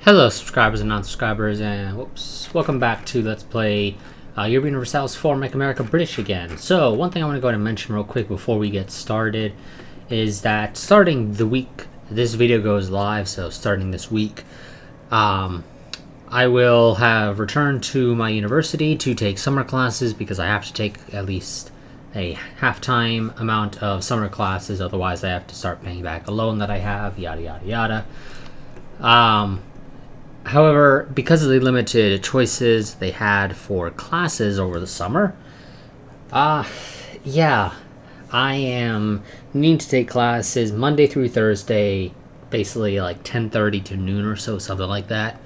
Hello subscribers and non-subscribers, and welcome back to Let's Play Europa Universalis 4 Make America British Again. So one thing I want to go ahead and mention real quick before we get started is that starting the week this video goes live, so starting this week, I will have returned to my university to take summer classes because I have to take at least a half-time amount of summer classes, otherwise I have to start paying back a loan that I have, yada yada yada. However, because of the limited choices they had for classes over the summer, yeah, I am needing to take classes Monday through Thursday, basically like 10:30 to noon or so, something like that,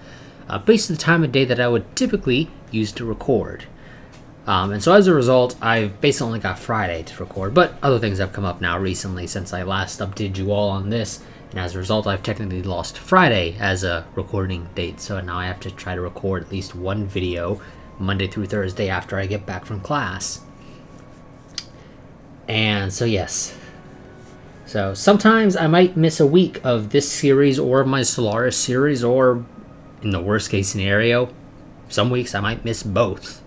based on the time of day that I would typically use to record. And so as a result, I've basically only got Friday to record, but other things have come up now recently since I last updated you all on this. And as a result, I've technically lost Friday as a recording date, so now I have to try to record at least one video Monday through Thursday after I get back from class. And so yes. So sometimes I might miss a week of this series or my Solaris series, or in the worst case scenario, some weeks I might miss both.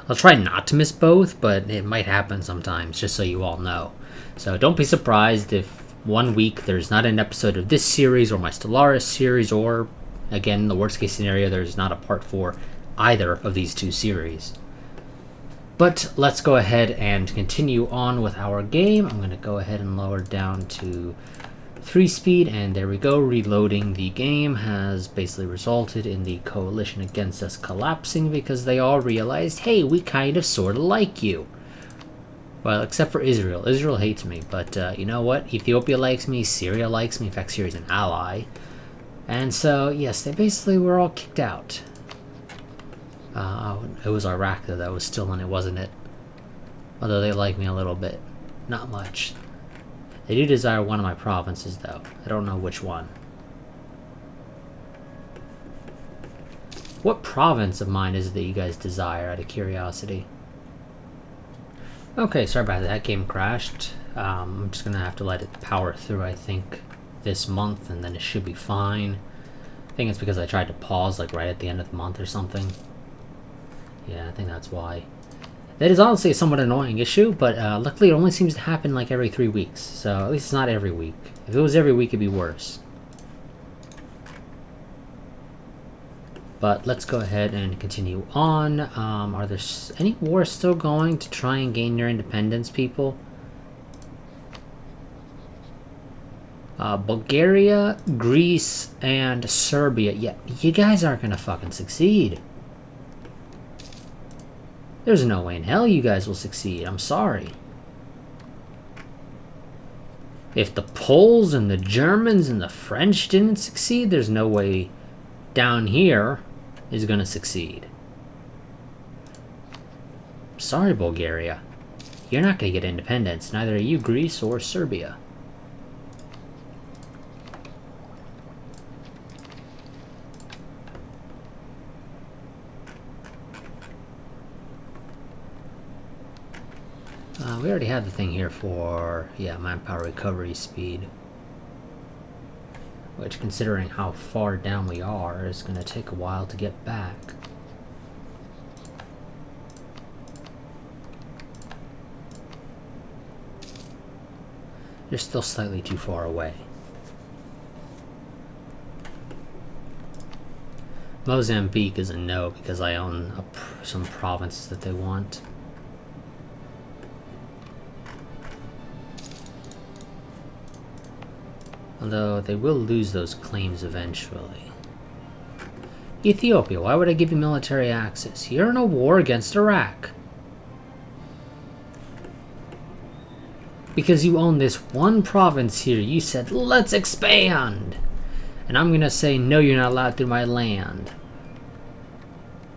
I'll try not to miss both, but it might happen sometimes, just so you all know. So don't be surprised if one week there's not an episode of this series or my Stellaris series, or again, in the worst case scenario, there's not a part 4 either of these two series. But let's go ahead and continue on with our game. I'm going to go ahead and lower down to 3 speed, and there we go. Reloading the game has basically resulted in the coalition against us collapsing because they all realized, hey, we kind of sort of like you. Well, except for Israel. Israel hates me, but you know what? Ethiopia likes me, Syria likes me. In fact, Syria's an ally. And so, yes, they basically were all kicked out. It was Iraq, though, that was still in it, wasn't it? Although they like me a little bit. Not much. They do desire one of my provinces, though. I don't know which one. What province of mine is it that you guys desire, out of curiosity? Okay, sorry about that. That game crashed. I'm just gonna have to let it power through, I think, this month, and then it should be fine. I think it's because I tried to pause like right at the end of the month or something. Yeah, I think that's why. That is honestly a somewhat annoying issue, but luckily it only seems to happen like every 3 weeks, so at least it's not every week. If it was every week, it'd be worse. But let's go ahead and continue on. Are there any wars still going to try and gain your independence, people? Bulgaria, Greece, and Serbia. Yeah, you guys aren't gonna fucking succeed. There's no way in hell you guys will succeed. I'm sorry. If the Poles and the Germans and the French didn't succeed, there's no way down here is going to succeed. Sorry, Bulgaria. You're not going to get independence. Neither are you, Greece or Serbia. We already have the thing here for, yeah, manpower recovery speed. Which, considering how far down we are, is going to take a while to get back. You're still slightly too far away. Mozambique is a no because I own some provinces that they want. Although they will lose those claims eventually. Ethiopia, why would I give you military access? You're in a war against Iraq. Because you own this one province here, you said, let's expand! And I'm gonna say, no, you're not allowed through my land.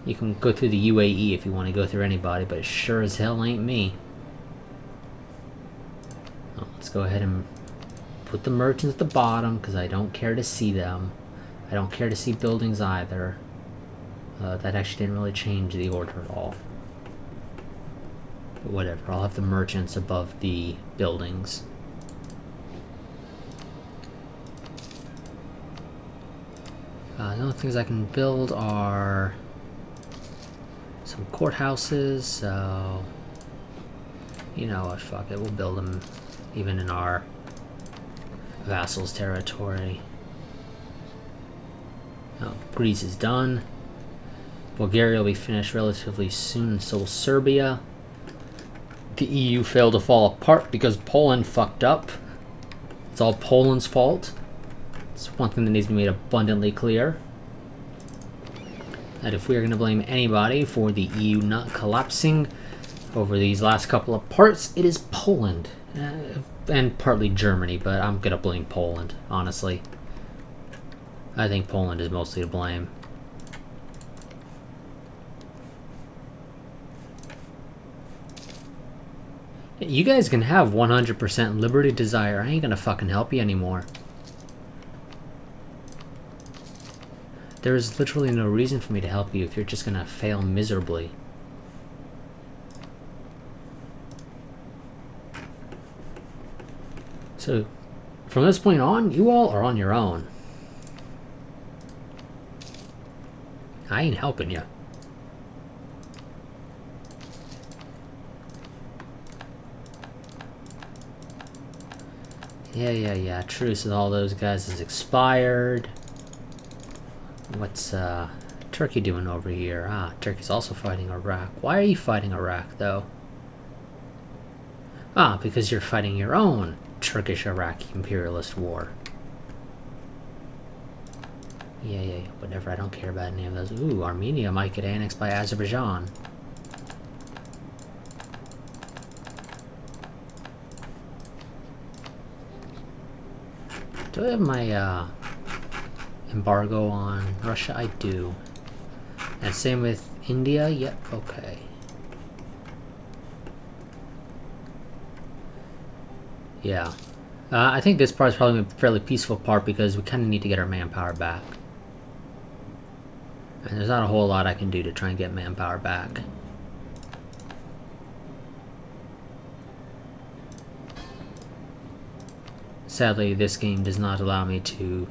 You can go through the UAE if you want to go through anybody, but it sure as hell ain't me. Oh, let's go ahead and put the merchants at the bottom, because I don't care to see them. I don't care to see buildings either. That actually didn't really change the order at all. But whatever, I'll have the merchants above the buildings. The only things I can build are some courthouses, so you know what, fuck it, we'll build them even in our vassals' territory. Oh, Greece is done. Bulgaria will be finished relatively soon, and so will Serbia. The EU failed to fall apart because Poland fucked up. It's all Poland's fault. It's one thing that needs to be made abundantly clear. That if we're going to blame anybody for the EU not collapsing over these last couple of parts, it is Poland. And partly Germany, but I'm going to blame Poland, honestly. I think Poland is mostly to blame. You guys can have 100% liberty desire. I ain't gonna fucking help you anymore. There is literally no reason for me to help you if you're just gonna fail miserably. So, from this point on, you all are on your own. I ain't helping you. Yeah. Truce with all those guys is expired. What's Turkey doing over here? Ah, Turkey's also fighting Iraq. Why are you fighting Iraq, though? Ah, because you're fighting your own Turkish-Iraqi imperialist war. Yeah, whatever. I don't care about any of those. Ooh, Armenia might get annexed by Azerbaijan. Do I have my embargo on Russia? I do. And same with India? Yep, okay. Yeah. I think this part is probably a fairly peaceful part because we kind of need to get our manpower back. And there's not a whole lot I can do to try and get manpower back. Sadly, this game does not allow me to,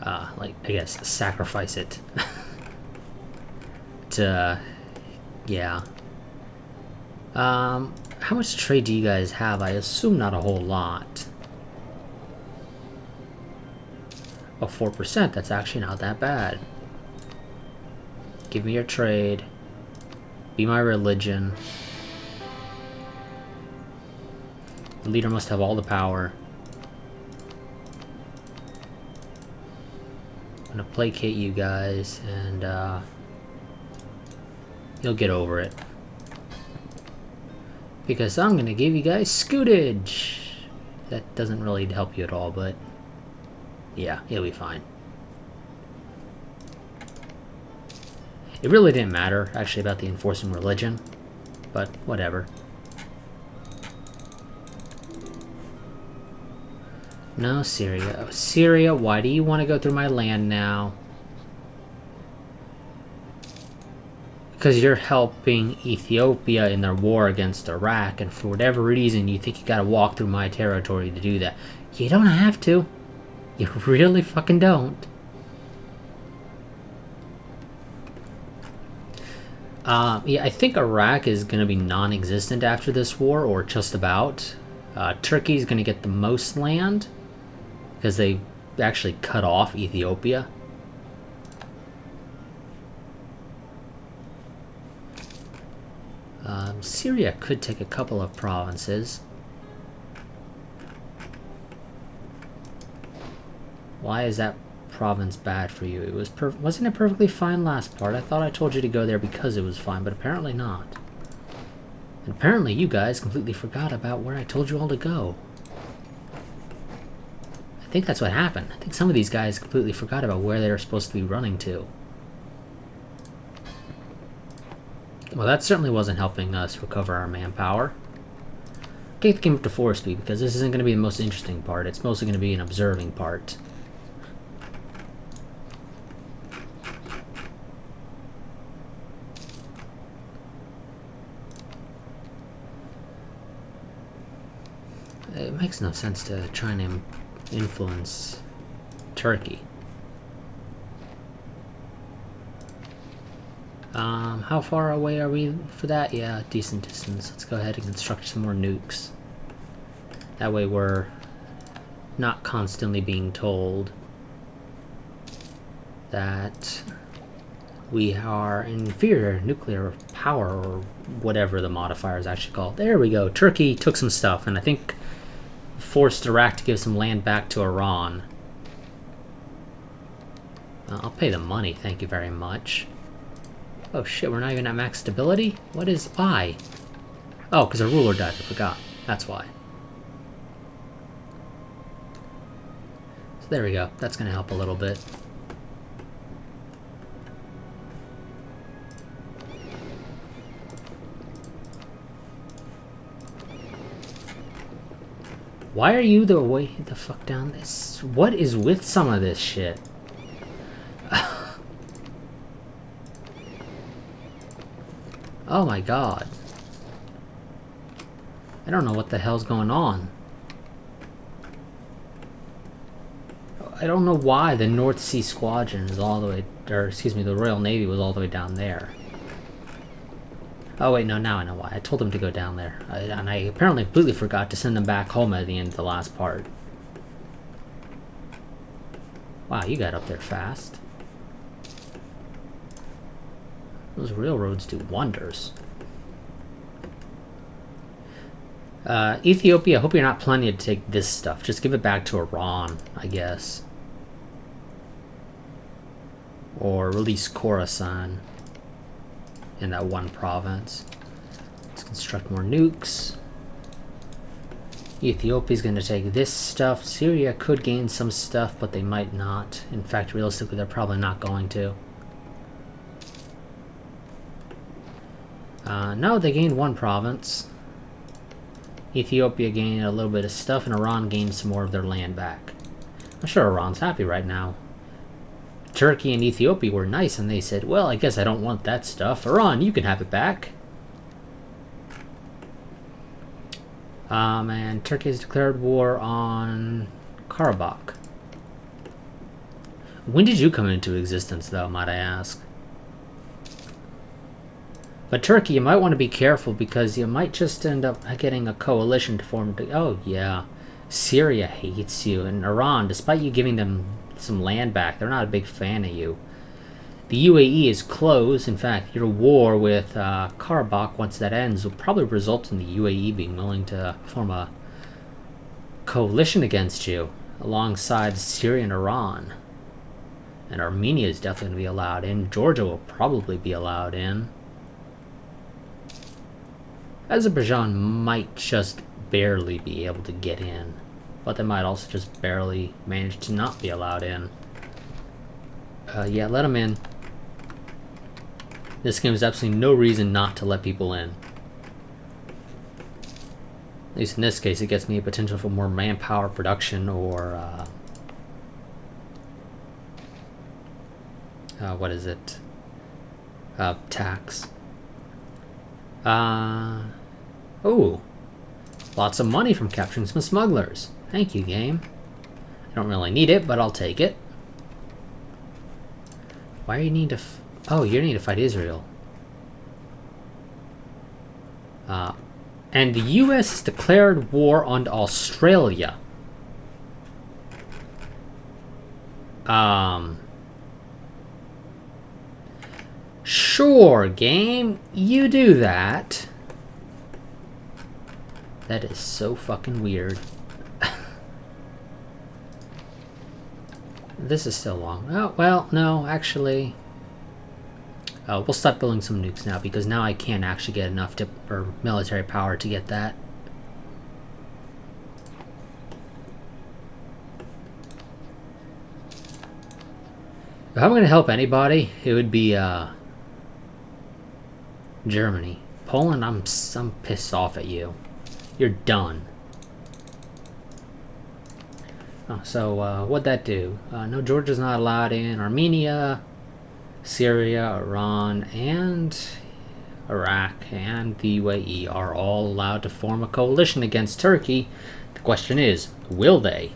I guess, sacrifice it. Yeah. How much trade do you guys have? I assume not a whole lot. Oh, 4%, that's actually not that bad. Give me your trade. Be my religion. The leader must have all the power. I'm gonna placate you guys, and you'll get over it. Because I'm gonna give you guys scootage. That doesn't really help you at all, but yeah, it'll be fine. It really didn't matter, actually, about the enforcing religion, but whatever. No, Syria. Oh, Syria, why do you want to go through my land now? Because you're helping Ethiopia in their war against Iraq, and for whatever reason you think you gotta walk through my territory to do that. You don't have to. You really fucking don't. Yeah, I think Iraq is gonna be non-existent after this war, or just about. Turkey's gonna get the most land, because they actually cut off Ethiopia. Syria could take a couple of provinces. Why is that province bad for you? It was wasn't it perfectly fine last part? I thought I told you to go there because it was fine, but apparently not. And apparently you guys completely forgot about where I told you all to go. I think that's what happened. I think some of these guys completely forgot about where they were supposed to be running to. Well, that certainly wasn't helping us recover our manpower. Get the game up to 4 speed, because this isn't going to be the most interesting part. It's mostly going to be an observing part. It makes no sense to try and influence Turkey. How far away are we for that? Yeah, decent distance. Let's go ahead and construct some more nukes. That way we're not constantly being told that we are inferior nuclear power, or whatever the modifier is actually called. There we go. Turkey took some stuff, and I think forced Iraq to give some land back to Iran. I'll pay the money, thank you very much. Oh shit, we're not even at max stability? What is... why? Oh, because our ruler died, I forgot. That's why. So there we go. That's going to help a little bit. Why are you the way the fuck down this? What is with some of this shit? Oh my god. I don't know what the hell's going on. I don't know why the North Sea Squadron is all the way, or excuse me, the Royal Navy was all the way down there. Oh wait, no, now I know why. I told them to go down there. And I apparently completely forgot to send them back home at the end of the last part. Wow, you got up there fast. Those railroads do wonders. Ethiopia, I hope you're not planning to take this stuff. Just give it back to Iran, I guess. Or release Khorasan in that one province. Let's construct more nukes. Ethiopia's going to take this stuff. Syria could gain some stuff, but they might not. In fact, realistically, they're probably not going to. No, they gained one province. Ethiopia gained a little bit of stuff, and Iran gained some more of their land back. I'm sure Iran's happy right now. Turkey and Ethiopia were nice, and they said, well, I guess I don't want that stuff. Iran, you can have it back. And Turkey has declared war on Karabakh. When did you come into existence, though, might I ask? But Turkey, you might want to be careful because you might just end up getting a coalition to form. Oh, yeah. Syria hates you. And Iran, despite you giving them some land back, they're not a big fan of you. The UAE is closed. In fact, your war with Karabakh, once that ends, will probably result in the UAE being willing to form a coalition against you alongside Syria and Iran. And Armenia is definitely going to be allowed in. Georgia will probably be allowed in. Azerbaijan might just barely be able to get in, but they might also just barely manage to not be allowed in. Yeah, let them in. This game has absolutely no reason not to let people in. At least in this case, it gets me a potential for more manpower production or what is it? Tax. Oh, lots of money from capturing some smugglers. Thank you, game. I don't really need it, but I'll take it. Why do you need to... oh, you need to fight Israel. And the U.S. has declared war on Australia. Sure, game. You do that. That is so fucking weird. This is still long. Oh, well, no, actually... oh, we'll stop building some nukes now, because now I can't actually get enough or military power to get that. If I'm going to help anybody, it would be Germany. Poland, I'm pissed off at you. You're done. Oh, so what'd that do? No, Georgia's not allowed in. Armenia, Syria, Iran, and Iraq, and the UAE are all allowed to form a coalition against Turkey. The question is, will they?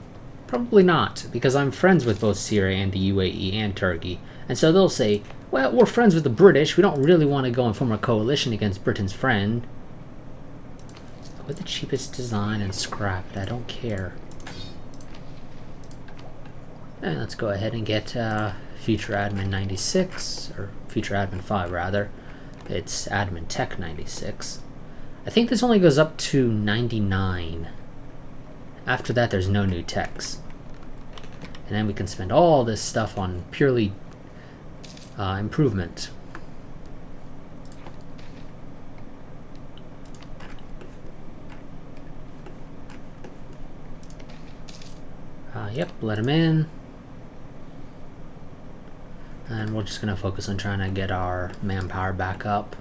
Probably not, because I'm friends with both Syria and the UAE and Turkey, and so they'll say, Well, we're friends with the British. We don't really want to go and form a coalition against Britain's friend. With the cheapest design and scrap it. I don't care. And let's go ahead and get Future Admin 96, or Future Admin 5 rather. It's Admin Tech 96. I think this only goes up to 99. After that, there's no new techs. And then we can spend all this stuff on purely improvement. Yep, let him in. And we're just going to focus on trying to get our manpower back up.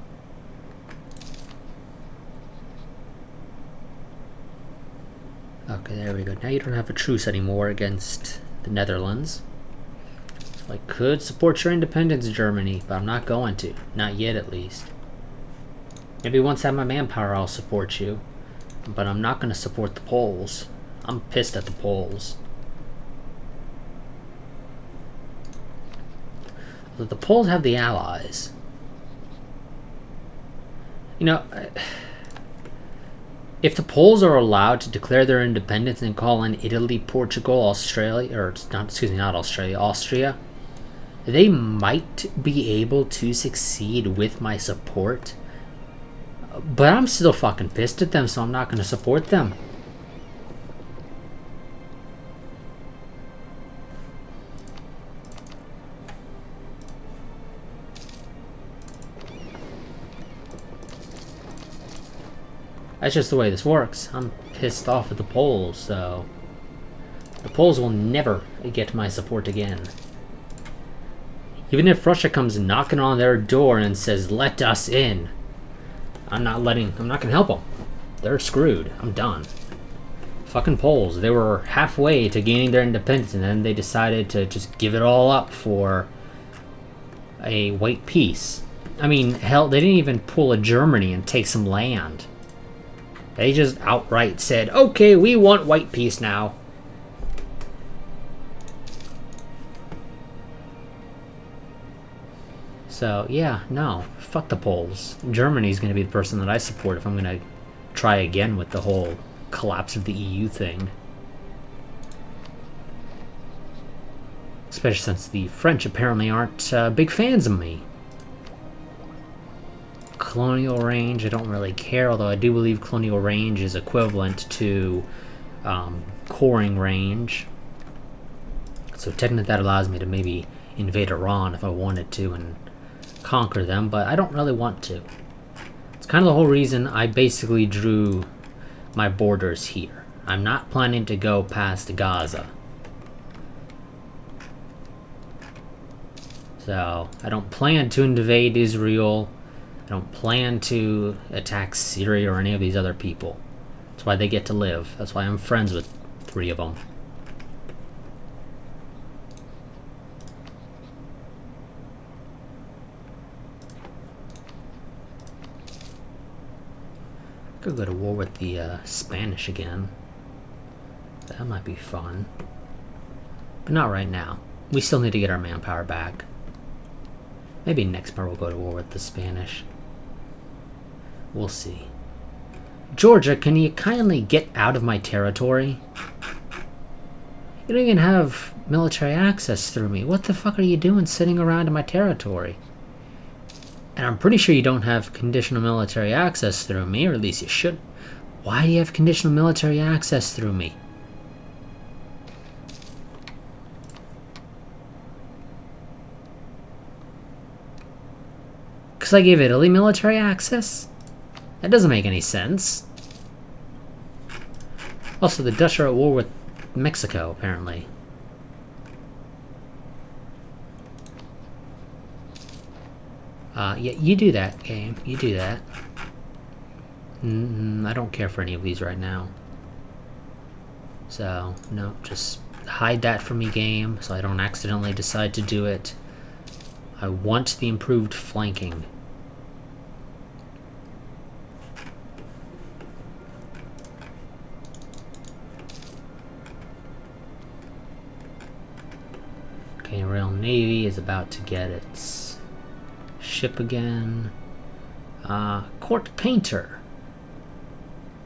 Okay, there we go. Now you don't have a truce anymore against the Netherlands. So I could support your independence, Germany, but I'm not going to. Not yet, at least. Maybe once I have my manpower, I'll support you. But I'm not going to support the Poles. I'm pissed at the Poles. The Poles have the Allies. You know, if the Poles are allowed to declare their independence and call in Italy, Portugal, Australia, or not, excuse me, not Australia, Austria, they might be able to succeed with my support. But I'm still fucking pissed at them, so I'm not going to support them. That's just the way this works. I'm pissed off at the Poles, so the Poles will never get my support again. Even if Russia comes knocking on their door and says, "Let us in," I'm not gonna help them. They're screwed. I'm done. Fucking Poles. They were halfway to gaining their independence and then they decided to just give it all up for a white peace. I mean, hell, they didn't even pull a Germany and take some land. They just outright said, "Okay, we want white peace now." So, yeah, no. Fuck the Poles. Germany's going to be the person that I support if I'm going to try again with the whole collapse of the EU thing. Especially since the French apparently aren't big fans of me. Colonial range, I don't really care, although I do believe colonial range is equivalent to coring range. So technically that allows me to maybe invade Iran if I wanted to and conquer them, but I don't really want to. It's kind of the whole reason I basically drew my borders here. I'm not planning to go past Gaza. So I don't plan to invade Israel. I don't plan to attack Syria or any of these other people. That's why they get to live. That's why I'm friends with 3 of them. Could go to war with the Spanish again. That might be fun. But not right now. We still need to get our manpower back. Maybe next part we'll go to war with the Spanish. We'll see. Georgia, can you kindly get out of my territory? You don't even have military access through me. What the fuck are you doing sitting around in my territory? And I'm pretty sure you don't have conditional military access through me, or at least you should. Why do you have conditional military access through me? Because I gave Italy military access? That doesn't make any sense. Also, the Dutch are at war with Mexico, apparently. Yeah, you do that, game. You do that. I don't care for any of these right now. So, no, just hide that from me, game, so I don't accidentally decide to do it. I want the improved flanking. Okay, Royal Navy is about to get its ship again. Court painter.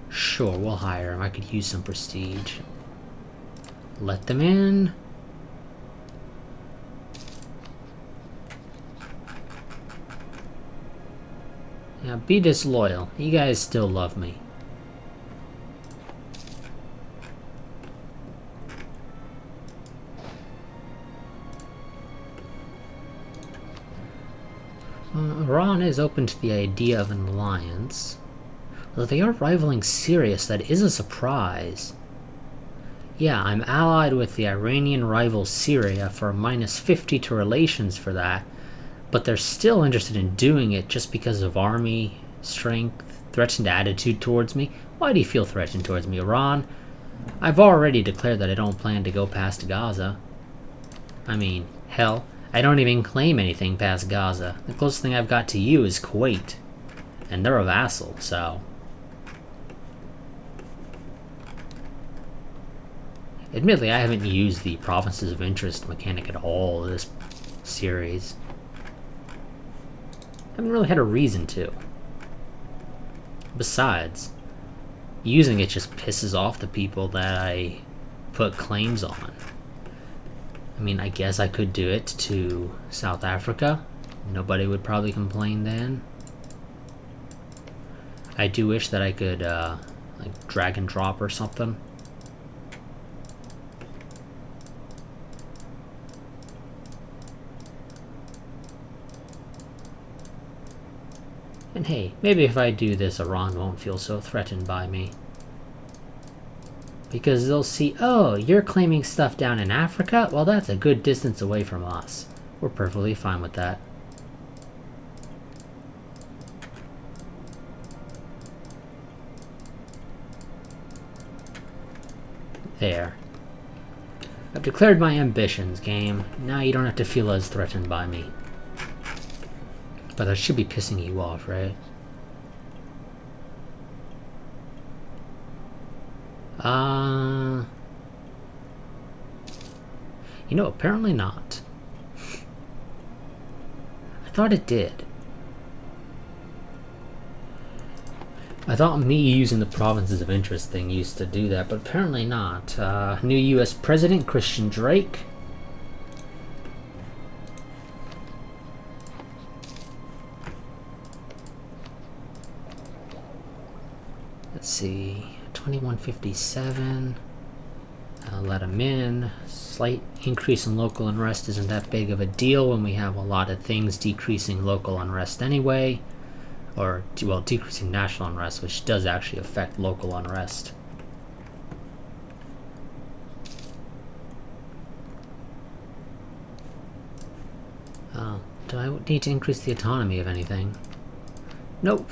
Sure, we'll hire him. I could use some prestige. Let them in. Yeah, be disloyal. You guys still love me. Iran is open to the idea of an alliance. Though they are rivaling Syria, so that is a surprise. Yeah, I'm allied with the Iranian rival Syria for a -50 to relations for that, but they're still interested in doing it just because of army strength, threatened attitude towards me. Why do you feel threatened towards me, Iran? I've already declared that I don't plan to go past Gaza. I mean, hell, I don't even claim anything past Gaza. The closest thing I've got to you is Kuwait. And they're a vassal, so... Admittedly, I haven't used the provinces of interest mechanic at all this series. I haven't really had a reason to. Besides, using it just pisses off the people that I put claims on. I mean, I guess I could do it to South Africa. Nobody would probably complain then. I do wish that I could, like, drag and drop or something. And hey, maybe if I do this, Iran won't feel so threatened by me. Because they'll see, oh, you're claiming stuff down in Africa? Well, that's a good distance away from us. We're perfectly fine with that. There. I've declared my ambitions, game. Now you don't have to feel as threatened by me. But that should be pissing you off, right? You know, apparently not. I thought it did. I thought me using the provinces of interest thing used to do that, but apparently not. New U.S. President Christian Drake. Let's see, 2157. Let him in. Slight increase in local unrest isn't that big of a deal when we have a lot of things decreasing local unrest anyway. Or, well, decreasing national unrest, which does actually affect local unrest. Do I need to increase the autonomy of anything? Nope.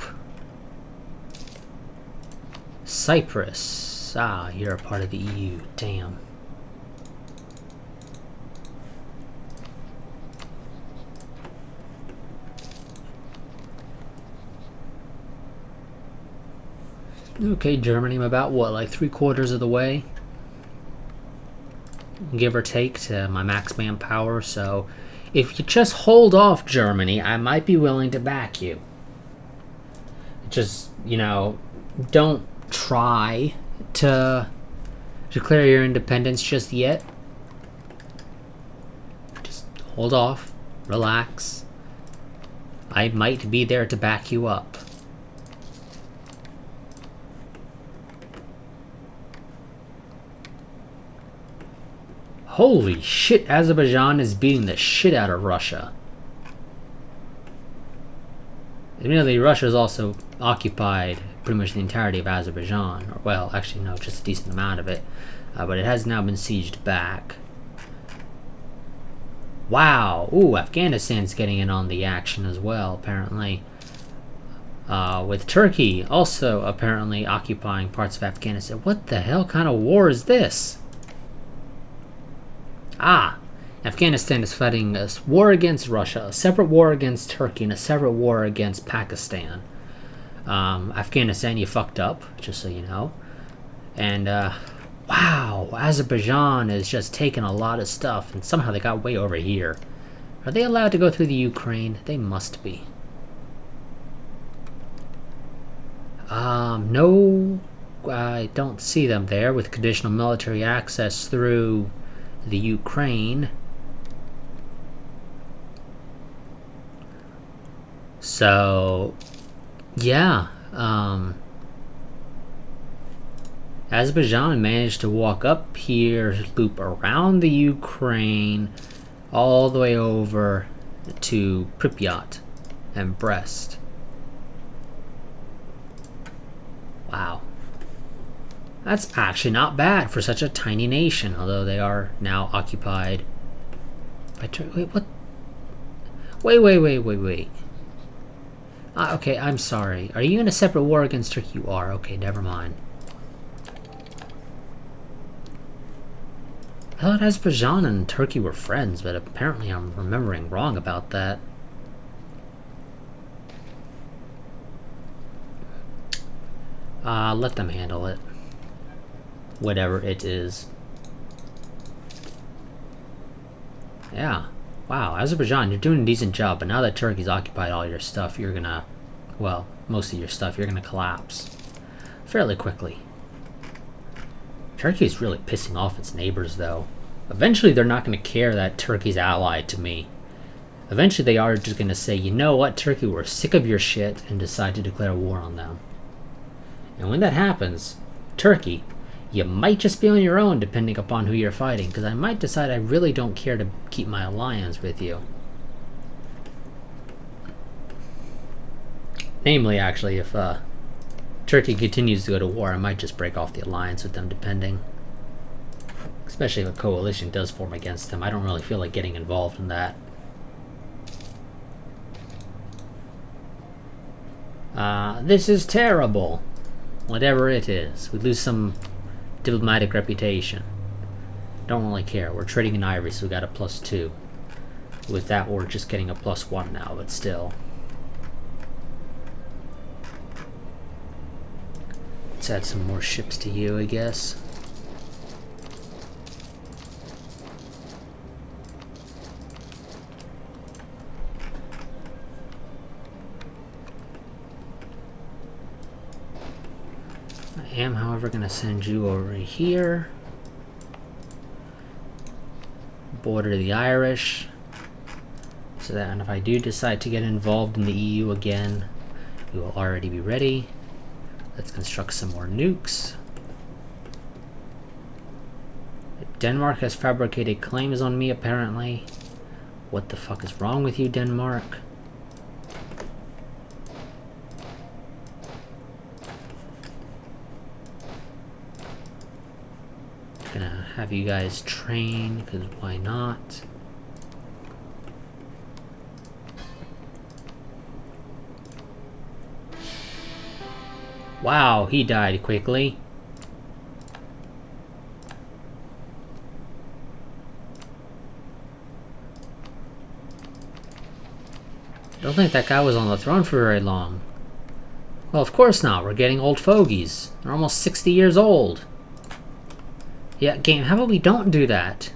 Cyprus. Ah, you're a part of the EU. Damn. Okay, Germany, I'm about, what, like 3/4 of the way? Give or take to my max manpower, so if you just hold off, Germany, I might be willing to back you. Just, you know, don't try to declare your independence just yet. Just hold off, relax. I might be there to back you up. Holy shit, Azerbaijan is beating the shit out of Russia. Admittedly, Russia has also occupied pretty much the entirety of Azerbaijan. Or, well, actually, no, just a decent amount of it. But it has now been sieged back. Wow! Ooh, Afghanistan's getting in on the action as well, apparently. With Turkey also apparently occupying parts of Afghanistan. What the hell kind of war is this? Ah! Afghanistan is fighting a war against Russia, a separate war against Turkey, and a separate war against Pakistan. Afghanistan, you fucked up, just so you know. And, wow, Azerbaijan is just taking a lot of stuff, and somehow they got way over here. Are they allowed to go through the Ukraine? They must be. No, I don't see them there with conditional military access through the Ukraine. So, yeah, Azerbaijan managed to walk up here, loop around the Ukraine, all the way over to Pripyat and Brest. Wow. That's actually not bad for such a tiny nation, although they are now occupied by wait, what? Wait. Okay, I'm sorry. Are you in a separate war against Turkey? You are. Okay, never mind. I thought Azerbaijan and Turkey were friends, but apparently I'm remembering wrong about that. Let them handle it. Whatever it is. Yeah. Wow, Azerbaijan, you're doing a decent job, but now that Turkey's occupied all your stuff, you're gonna... well, most of your stuff, you're gonna collapse. Fairly quickly. Turkey's really pissing off its neighbors, though. Eventually, they're not gonna care that Turkey's allied to me. Eventually, they are just gonna say, you know what, Turkey, we're sick of your shit, and decide to declare war on them. And when that happens, Turkey, you might just be on your own depending upon who you're fighting, because I might decide I really don't care to keep my alliance with you. Namely, actually, if Turkey continues to go to war, I might just break off the alliance with them, depending. Especially if a coalition does form against them. I don't really feel like getting involved in that. This is terrible. Whatever it is. We lose some diplomatic reputation. Don't really care. We're trading in ivory, so we got a +2. With that, we're just getting a +1 now, but still. Let's add some more ships to you, I guess. I am, however, going to send you over here. Border the Irish. So that and if I do decide to get involved in the EU again, we will already be ready. Let's construct some more nukes. Denmark has fabricated claims on me, apparently. What the fuck is wrong with you, Denmark? Gonna have you guys train, because why not? Wow, he died quickly. Don't think that guy was on the throne for very long. Well, of course not. We're getting old fogies. They're almost 60 years old. Yeah, game, how about we don't do that?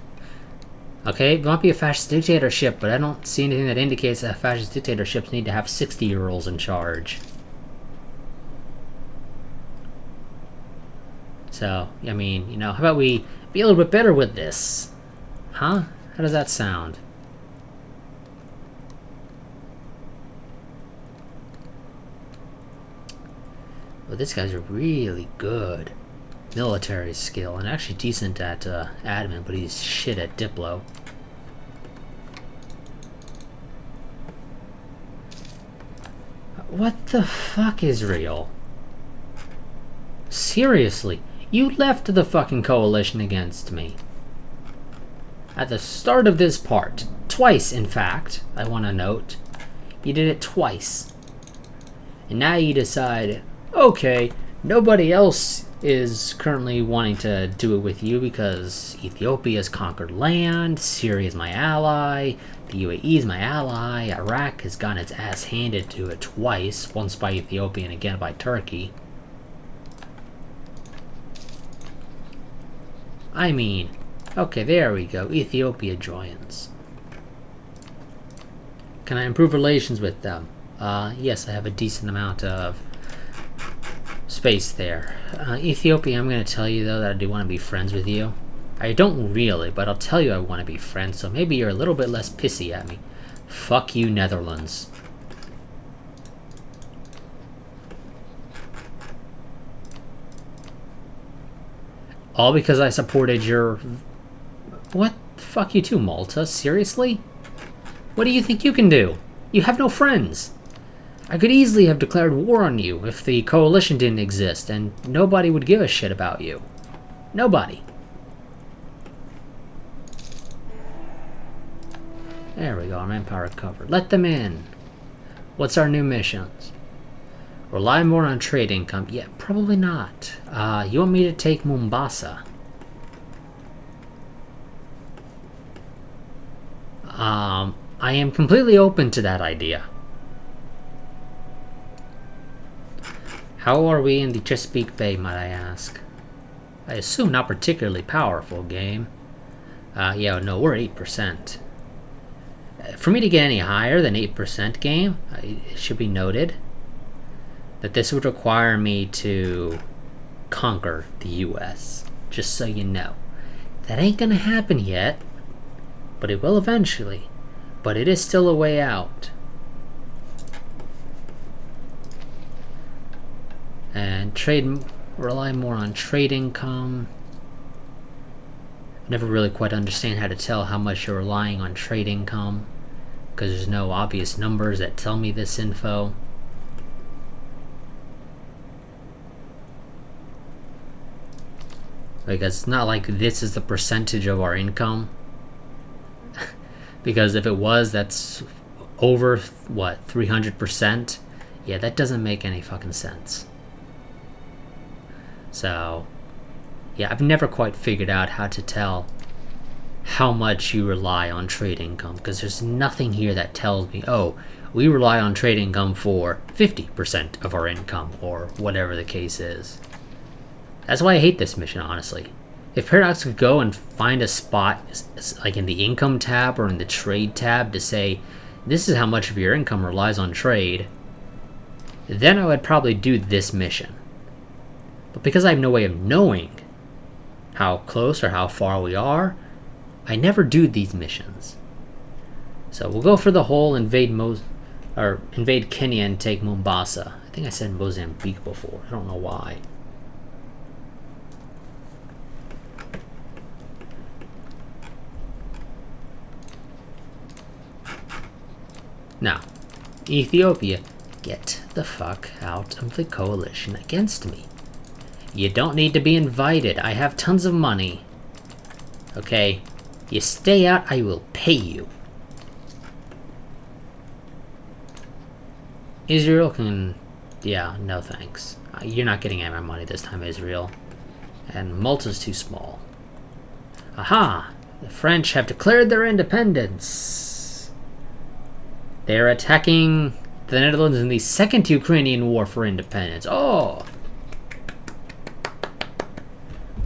Okay, it might be a fascist dictatorship, but I don't see anything that indicates that fascist dictatorships need to have 60-year-olds in charge. So, I mean, you know, how about we be a little bit better with this? Huh? How does that sound? Well, these guys are really good. Military skill, and actually decent at admin, but he's shit at Diplo. What the fuck, Israel? Seriously, you left the fucking coalition against me. At the start of this part. Twice, in fact, I want to note. You did it twice. And now you decide, okay, nobody else is currently wanting to do it with you because Ethiopia has conquered land, Syria is my ally, the UAE is my ally, Iraq has gotten its ass handed to it twice, once by Ethiopia and again by Turkey. I mean, okay, there we go, Ethiopia joins. Can I improve relations with them? Yes, I have a decent amount of space there. Ethiopia, I'm going to tell you, though, that I do want to be friends with you. I don't really, but I'll tell you I want to be friends, so maybe you're a little bit less pissy at me. Fuck you, Netherlands. All because I supported your... What? Fuck you too, Malta. Seriously? What do you think you can do? You have no friends. I could easily have declared war on you if the coalition didn't exist, and nobody would give a shit about you. Nobody. There we go, our manpower covered. Let them in. What's our new missions? Rely more on trade income. Yeah, probably not. You want me to take Mombasa? I am completely open to that idea. How are we in the Chesapeake Bay, might I ask? I assume not particularly powerful, game. Yeah, no, we're 8%. For me to get any higher than 8% game, it should be noted that this would require me to conquer the US, just so you know. That ain't gonna happen yet, but it will eventually. But it is still a way out. And rely more on trade income. Never really quite understand how to tell how much you're relying on trade income, because there's no obvious numbers that tell me this info. Because it's not like this is the percentage of our income. Because if it was, that's over, what, 300%? Yeah, that doesn't make any fucking sense. So, yeah, I've never quite figured out how to tell how much you rely on trade income, because there's nothing here that tells me, oh, we rely on trade income for 50% of our income, or whatever the case is. That's why I hate this mission, honestly. If Paradox could go and find a spot, like in the income tab or in the trade tab, to say, this is how much of your income relies on trade, then I would probably do this mission. But because I have no way of knowing how close or how far we are, I never do these missions. So we'll go for the whole invade Kenya and take Mombasa. I think I said Mozambique before. I don't know why. Now, Ethiopia, get the fuck out of the coalition against me. You don't need to be invited. I have tons of money. Okay? You stay out, I will pay you. Israel can... Yeah, no thanks. You're not getting any of my money this time, Israel. And Malta's too small. Aha! The French have declared their independence. They're attacking the Netherlands in the Second Ukrainian War for Independence. Oh!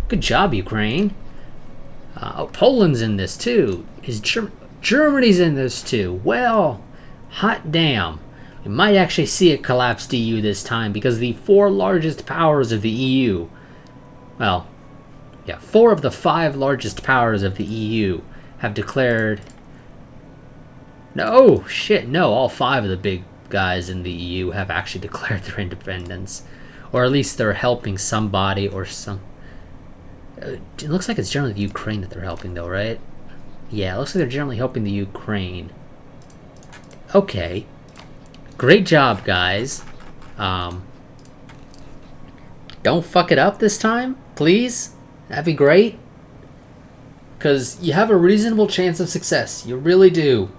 Good job, Ukraine. Oh, Poland's in this too. Germany's in this too. Well, hot damn. We might actually see a collapsed EU this time, because the 4 largest powers of the EU, well, yeah, 4 of the 5 largest powers of the EU have declared... No, shit, no, all 5 of the big guys in the EU have actually declared their independence. Or at least they're helping somebody or some... It looks like it's generally the Ukraine that they're helping, though, right? Yeah, it looks like they're generally helping the Ukraine. Okay. Great job, guys. Don't fuck it up this time, please. That'd be great. Because you have a reasonable chance of success. You really do.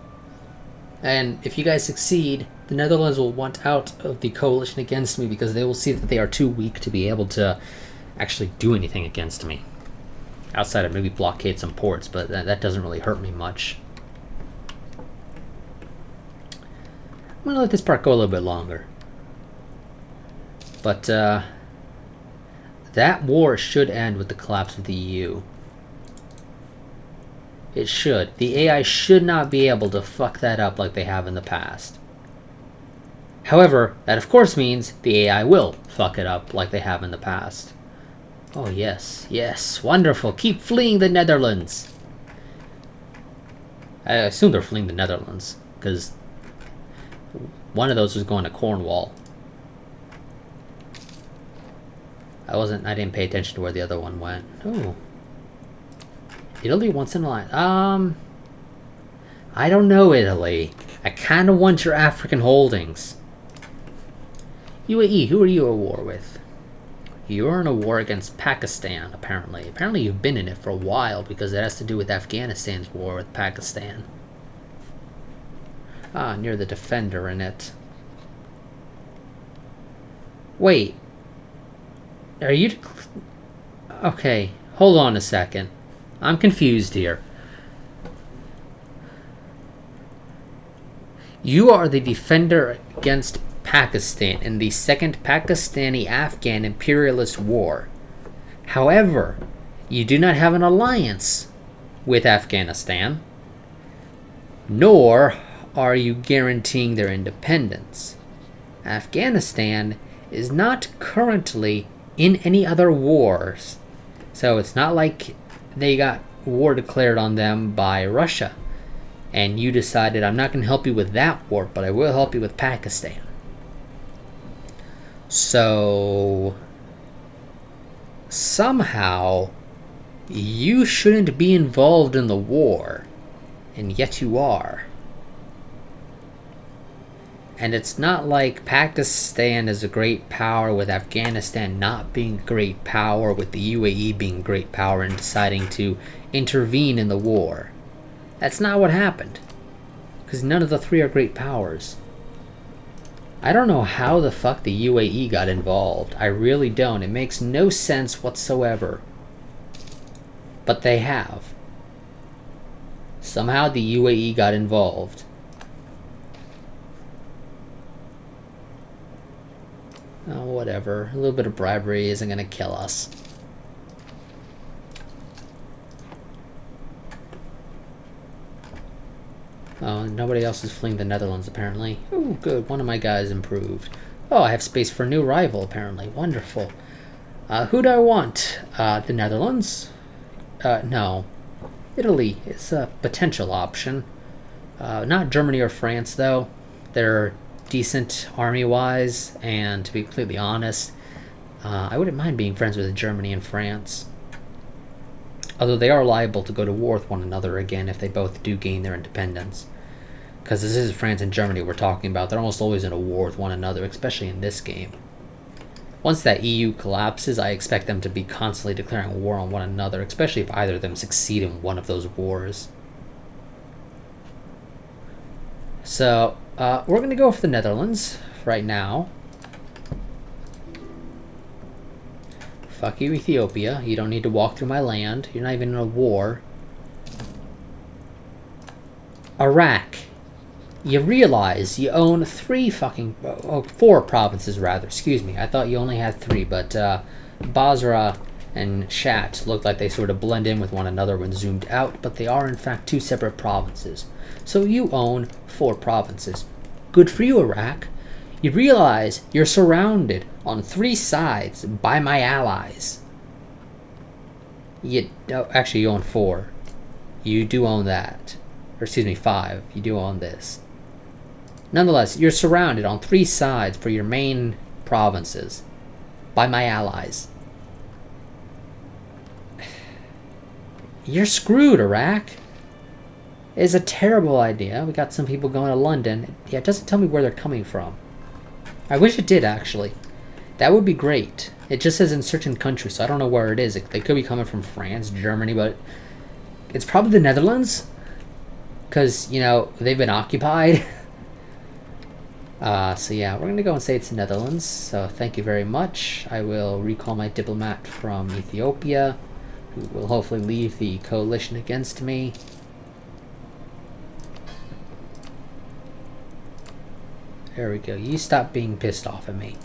And if you guys succeed, the Netherlands will want out of the coalition against me, because they will see that they are too weak to be able to actually do anything against me. Outside of maybe blockade some ports, but that doesn't really hurt me much. I'm going to let this part go a little bit longer. But that war should end with the collapse of the EU. It should. The AI should not be able to fuck that up like they have in the past. However, that of course means the AI will fuck it up like they have in the past. Oh yes, yes, wonderful. Keep fleeing the Netherlands. I assume they're fleeing the Netherlands, because one of those was going to Cornwall. I didn't pay attention to where the other one went. Oh. Italy once in a line. I don't know, Italy. I kind of want your African holdings. UAE, who are you at war with? You're in a war against Pakistan, apparently. Apparently you've been in it for a while, because it has to do with Afghanistan's war with Pakistan. Ah, and you're the defender in it. Wait. Are you... Okay, hold on a second. I'm confused here. You are the defender against Pakistan in the Second Pakistani-Afghan Imperialist War. However, you do not have an alliance with Afghanistan, nor are you guaranteeing their independence. Afghanistan is not currently in any other wars, so it's not like they got war declared on them by Russia, and you decided, I'm not going to help you with that war, but I will help you with Pakistan. So somehow you shouldn't be involved in the war, and yet you are. And it's not like Pakistan is a great power with Afghanistan not being a great power, with the UAE being a great power and deciding to intervene in the war. That's not what happened, because none of the three are great powers. I don't know how the fuck the UAE got involved. I really don't. It makes no sense whatsoever. But they have. Somehow the UAE got involved. Oh, whatever. A little bit of bribery isn't going to kill us. Oh, nobody else is fleeing the Netherlands, apparently. Oh, good. One of my guys improved. Oh, I have space for a new rival, apparently. Wonderful. Who do I want? The Netherlands? No. Italy is a potential option. Not Germany or France, though. They're decent army-wise, and to be completely honest, I wouldn't mind being friends with Germany and France. Although they are liable to go to war with one another again if they both do gain their independence. Because this is France and Germany we're talking about. They're almost always in a war with one another, especially in this game. Once that EU collapses, I expect them to be constantly declaring war on one another, especially if either of them succeed in one of those wars. So, we're going to go for the Netherlands right now. Fuck you, Ethiopia. You don't need to walk through my land. You're not even in a war. Iraq. You realize you own four provinces, rather. Excuse me. I thought you only had three, but Basra and Shat look like they sort of blend in with one another when zoomed out, but they are in fact two separate provinces. So you own 4 provinces. Good for you, Iraq. You realize you're surrounded on 3 sides by my allies. Actually, you own 4. You do own that. Or excuse me, 5. You do own this. Nonetheless, you're surrounded on 3 sides for your main provinces by my allies. You're screwed, Iraq. It's a terrible idea. We got some people going to London. Yeah, it doesn't tell me where they're coming from. I wish it did, actually. That would be great. It just says in certain countries, so I don't know where it is. They could be coming from France, Germany, but it's probably the Netherlands. Because, you know, they've been occupied. So yeah, we're going to go and say it's the Netherlands. So thank you very much. I will recall my diplomat from Ethiopia, who will hopefully leave the coalition against me. There we go. You stop being pissed off at me.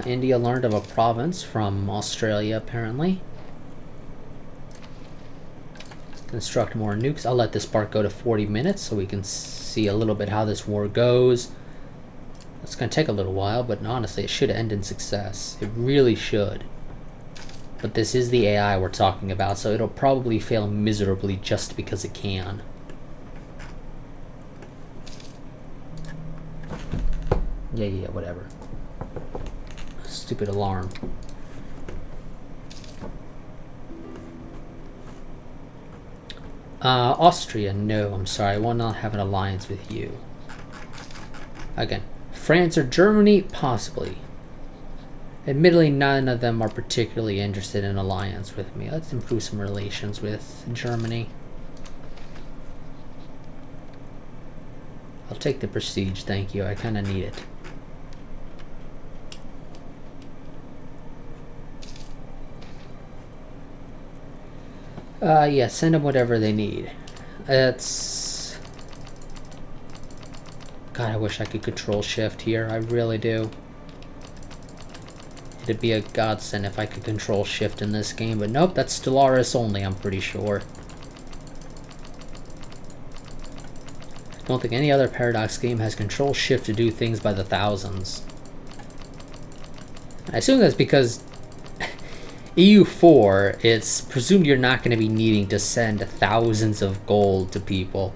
India learned of a province from Australia, apparently. Construct more nukes. I'll let this part go to 40 minutes so we can see a little bit how this war goes. It's going to take a little while, but honestly, it should end in success. It really should. But this is the AI we're talking about, so it'll probably fail miserably just because it can. Yeah, whatever. Stupid alarm. Austria, no, I'm sorry. I will not have an alliance with you. Again, France or Germany, possibly. Admittedly, none of them are particularly interested in alliance with me. Let's improve some relations with Germany. I'll take the prestige, thank you. I kind of need it. Yeah, send them whatever they need. It's... God, I wish I could control shift here. I really do. It'd be a godsend if I could control shift in this game, but nope, that's Stellaris only, I'm pretty sure. I don't think any other Paradox game has control shift to do things by the thousands. I assume that's because EU4, it's presumed you're not going to be needing to send thousands of gold to people.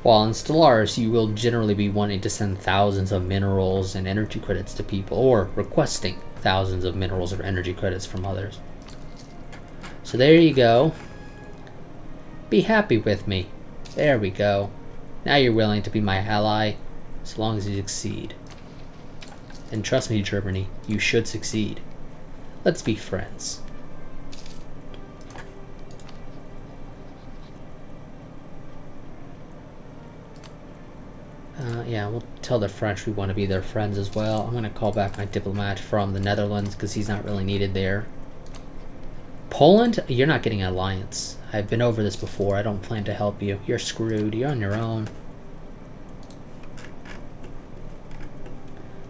While in Stellaris, you will generally be wanting to send thousands of minerals and energy credits to people, or requesting thousands of minerals or energy credits from others. So there you go. Be happy with me. There we go. Now you're willing to be my ally, as long as you succeed. And trust me, Germany, you should succeed. Let's be friends. Yeah, we'll tell the French we want to be their friends as well. I'm going to call back my diplomat from the Netherlands because he's not really needed there. Poland, you're not getting an alliance. I've been over this before. I don't plan to help you. You're screwed. You're on your own.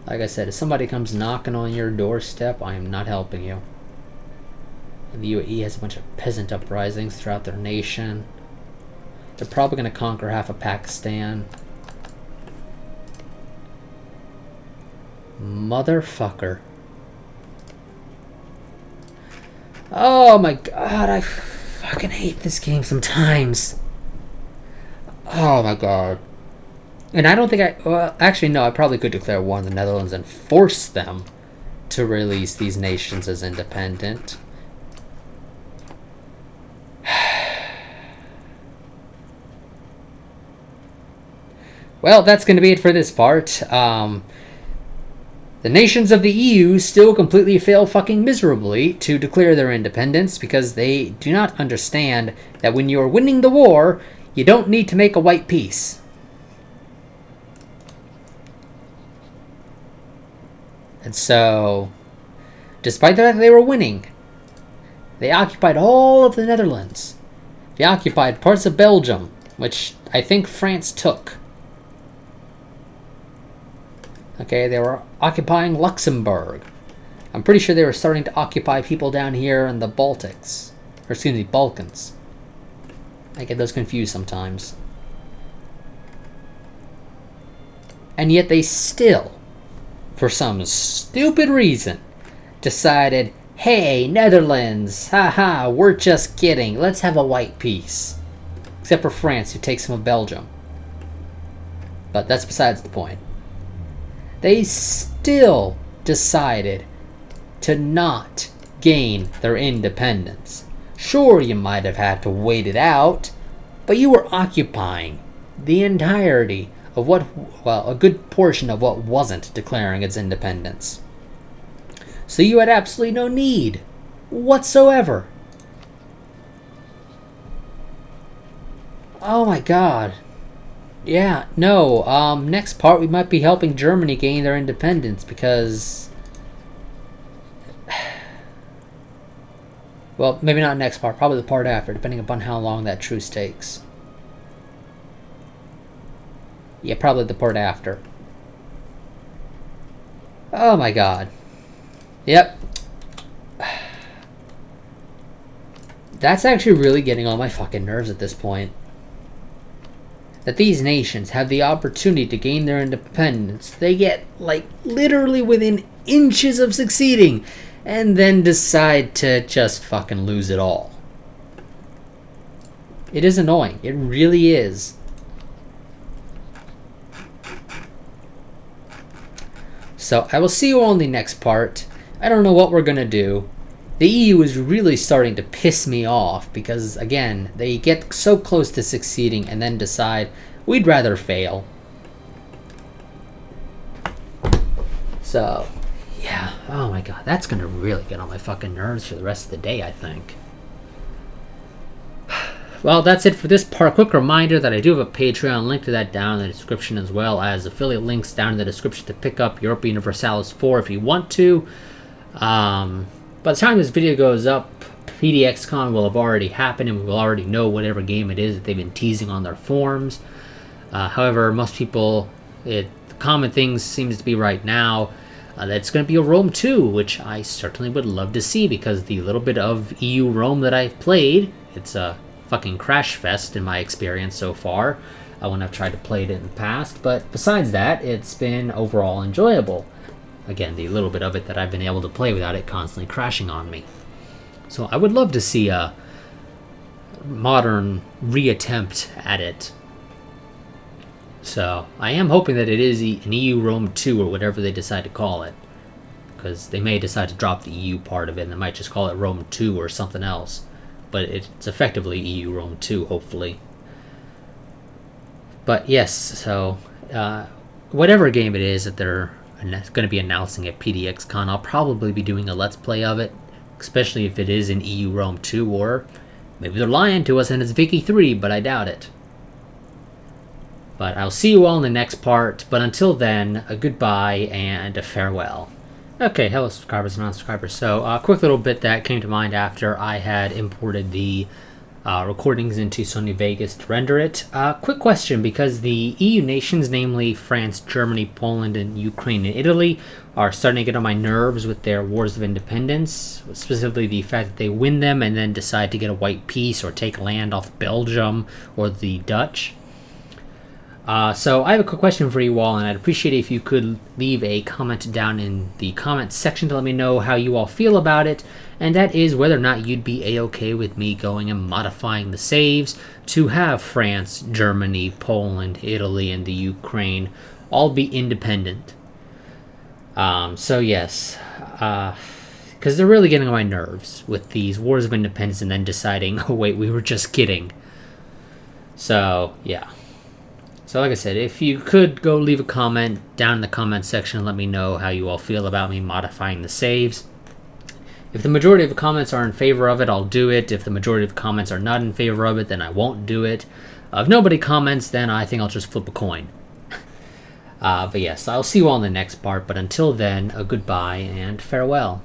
Like I said, if somebody comes knocking on your doorstep, I am not helping you. And the UAE has a bunch of peasant uprisings throughout their nation. They're probably going to conquer half of Pakistan. Motherfucker. Oh my god, I fucking hate this game sometimes. Oh my god. And I don't think I... Well, actually, no, I probably could declare war on the Netherlands and force them to release these nations as independent. Well, that's going to be it for this part. The nations of the EU still completely fail fucking miserably to declare their independence because they do not understand that when you're winning the war, you don't need to make a white peace. And so, despite the fact that they were winning, they occupied all of the Netherlands. They occupied parts of Belgium, which I think France took. Okay, they were occupying Luxembourg. I'm pretty sure they were starting to occupy people down here in the Baltics. Or excuse me, Balkans. I get those confused sometimes. And yet they still, for some stupid reason, decided, hey, Netherlands, haha, we're just kidding. Let's have a white peace. Except for France, who takes some of Belgium. But that's besides the point. They still decided to not gain their independence. Sure, you might have had to wait it out, but you were occupying the entirety of what, well, a good portion of what wasn't declaring its independence. So you had absolutely no need whatsoever. Oh my god. Yeah, no, next part we might be helping Germany gain their independence because... Well, maybe not next part, probably the part after, depending upon how long that truce takes. Yeah, probably the part after. Oh my god. Yep. That's actually really getting on my fucking nerves at this point. That these nations have the opportunity to gain their independence. They get, like, literally within inches of succeeding, and then decide to just fucking lose it all. It is annoying. It really is. So I will see you all in the next part. I don't know what we're gonna do. The EU is really starting to piss me off because, again, they get so close to succeeding and then decide we'd rather fail. So, yeah. Oh my god, that's gonna really get on my fucking nerves for the rest of the day, I think. Well, that's it for this part. Quick reminder that I do have a Patreon, link to that down in the description, as well as affiliate links down in the description to pick up Europa Universalis 4 if you want to. By the time this video goes up, PDXCon will have already happened and we will already know whatever game it is that they've been teasing on their forums. However, most people, the common thing seems to be right now that it's going to be a Rome 2, which I certainly would love to see because the little bit of EU Rome that I've played, it's a fucking crash fest in my experience so far when I've tried to play it in the past. But besides that, it's been overall enjoyable. Again, the little bit of it that I've been able to play without it constantly crashing on me. So I would love to see a modern reattempt at it. So I am hoping that it is an EU Rome 2 or whatever they decide to call it. Because they may decide to drop the EU part of it and they might just call it Rome 2 or something else. But it's effectively EU Rome 2, hopefully. But yes, so whatever game it is that they're going to be announcing at PDXCon, I'll probably be doing a Let's Play of it, especially if it is in EU Rome 2, or maybe they're lying to us and it's Vicky 3, but I doubt it. But I'll see you all in the next part, but until then, a goodbye and a farewell. Okay, hello subscribers and non-subscribers. So a quick little bit that came to mind after I had imported the recordings into Sony Vegas to render it. Quick question, because the EU nations, namely France, Germany, Poland, and Ukraine and Italy, are starting to get on my nerves with their wars of independence, specifically the fact that they win them and then decide to get a white peace or take land off Belgium or the Dutch. So I have a quick question for you all, and I'd appreciate it if you could leave a comment down in the comments section to let me know how you all feel about it, and that is whether or not you'd be a-okay with me going and modifying the saves to have France, Germany, Poland, Italy, and the Ukraine all be independent. So yes, because they're really getting on my nerves with these wars of independence and then deciding, oh wait, we were just kidding. So yeah. So like I said, if you could go leave a comment down in the comment section and let me know how you all feel about me modifying the saves. If the majority of the comments are in favor of it, I'll do it. If the majority of the comments are not in favor of it, then I won't do it. If nobody comments, then I think I'll just flip a coin. But yes, I'll see you all in the next part. But until then, a goodbye and farewell.